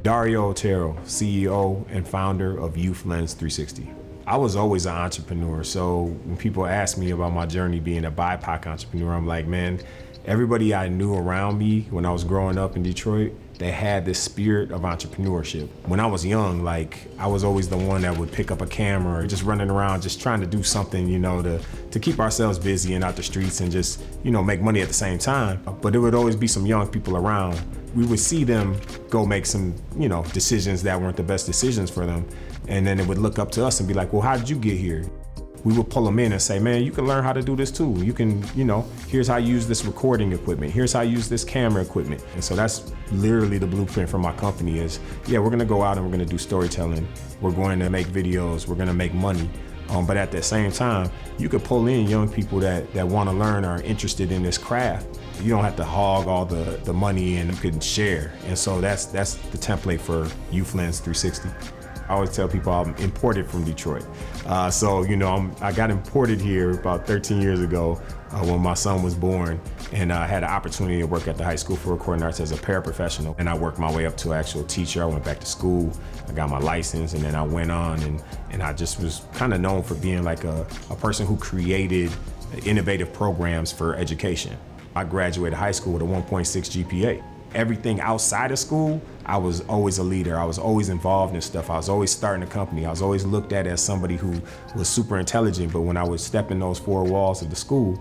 Dario Otero, CEO and founder of Youth Lens 360. I was always an entrepreneur, so when people ask me about my journey being a BIPOC entrepreneur, I'm like, man, everybody I knew around me when I was growing up in Detroit, they had this spirit of entrepreneurship. When I was young, like, I was always the one that would pick up a camera or just running around, just trying to do something, to keep ourselves busy and out the streets and just, make money at the same time. But there would always be some young people around. We would see them go make some, decisions that weren't the best decisions for them. And then they would look up to us and be like, well, how did you get here? We would pull them in and say, man, you can learn how to do this too. You can, here's how you use this recording equipment. Here's how you use this camera equipment. And so that's literally the blueprint for my company is, we're gonna go out and we're gonna do storytelling. We're going to make videos, we're gonna make money. But at the same time, you could pull in young people that wanna learn or are interested in this craft. You don't have to hog all the money and you can share. And so that's the template for Youth Lens 360. I always tell people I'm imported from Detroit. I got imported here about 13 years ago when my son was born, and I had an opportunity to work at the High School for Recording Arts as a paraprofessional. And I worked my way up to an actual teacher. I went back to school, I got my license, and then I went on, and I just was kind of known for being like a person who created innovative programs for education. I graduated high school with a 1.6 GPA. Everything outside of school, I was always a leader. I was always involved in stuff. I was always starting a company. I was always looked at as somebody who was super intelligent, but when I would step in those four walls of the school,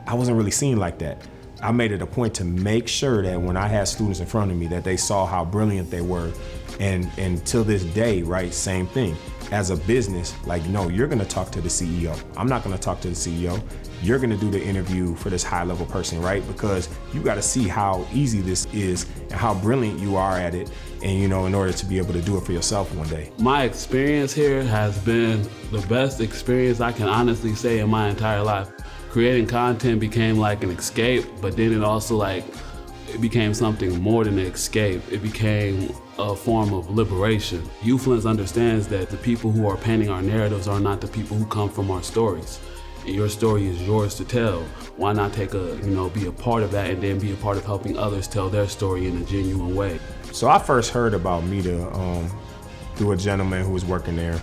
I wasn't really seen like that. I made it a point to make sure that when I had students in front of me that they saw how brilliant they were. And till this day, right, same thing. As a business, no, you're gonna talk to the CEO. I'm not gonna talk to the CEO. You're gonna do the interview for this high level person, right? Because you gotta see how easy this is and how brilliant you are at it. And in order to be able to do it for yourself one day. My experience here has been the best experience I can honestly say in my entire life. Creating content became like an escape, but then it became something more than an escape. It became a form of liberation. Youth Lens understands that the people who are painting our narratives are not the people who come from our stories. And your story is yours to tell. Why not be a part of that and then be a part of helping others tell their story in a genuine way? So I first heard about MEDA through a gentleman who was working there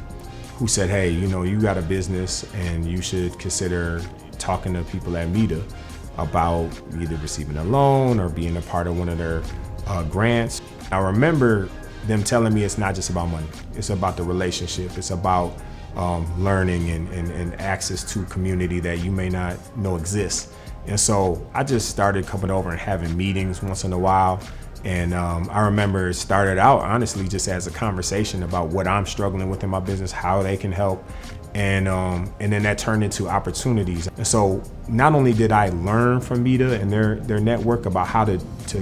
who said, hey, you got a business and you should consider talking to people at MEDA about either receiving a loan or being a part of one of their grants. I remember them telling me it's not just about money. It's about the relationship. It's about learning and access to community that you may not know exists. And so I just started coming over and having meetings once in a while. And I remember it started out honestly just as a conversation about what I'm struggling with in my business, how they can help. And then that turned into opportunities. And so not only did I learn from MEDA and their network about how to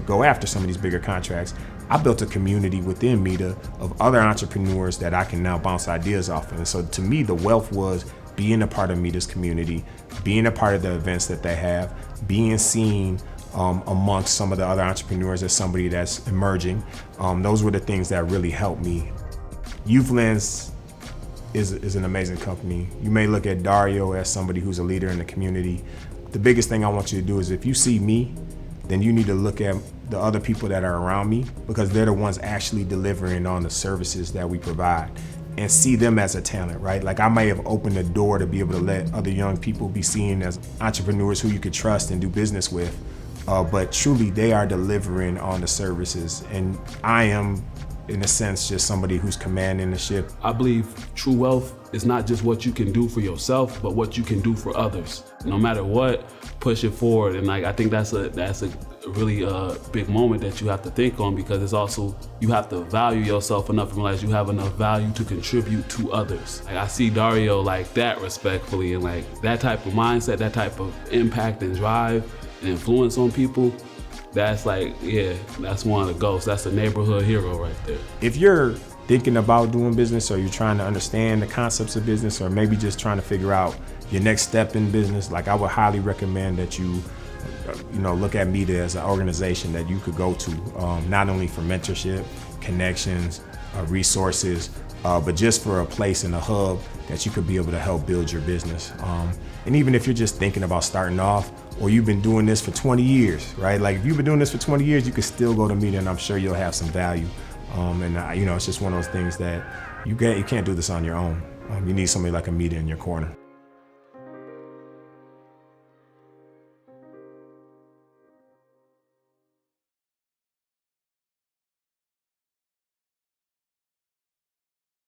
go after some of these bigger contracts, I built a community within MEDA of other entrepreneurs that I can now bounce ideas off of. And so to me, the wealth was being a part of MEDA's community, being a part of the events that they have, being seen amongst some of the other entrepreneurs as somebody that's emerging. Those were the things that really helped me. Youth Lens is an amazing company. You may look at Dario as somebody who's a leader in the community. The biggest thing I want you to do is if you see me, then you need to look at the other people that are around me because they're the ones actually delivering on the services that we provide and see them as a talent, right? Like I may have opened the door to be able to let other young people be seen as entrepreneurs who you could trust and do business with, but truly they are delivering on the services. And I am, in a sense, just somebody who's commanding the ship. I believe true wealth is not just what you can do for yourself, but what you can do for others. No matter what, push it forward. And I think that's a really big moment that you have to think on because it's also, you have to value yourself enough and realize you have enough value to contribute to others. I see Dario like that respectfully and that type of mindset, that type of impact and drive and influence on people. That's that's one of the ghosts. That's a neighborhood hero right there. If you're thinking about doing business or you're trying to understand the concepts of business or maybe just trying to figure out your next step in business, I would highly recommend that you look at MEDA as an organization that you could go to, not only for mentorship, connections, resources, but just for a place and a hub that you could be able to help build your business. And even if you're just thinking about starting off, or you've been doing this for 20 years, right? If you've been doing this for 20 years, you could still go to MEDA and I'm sure you'll have some value And you know, it's just one of those things that you can't do this on your own. You need somebody like a MEDA in your corner.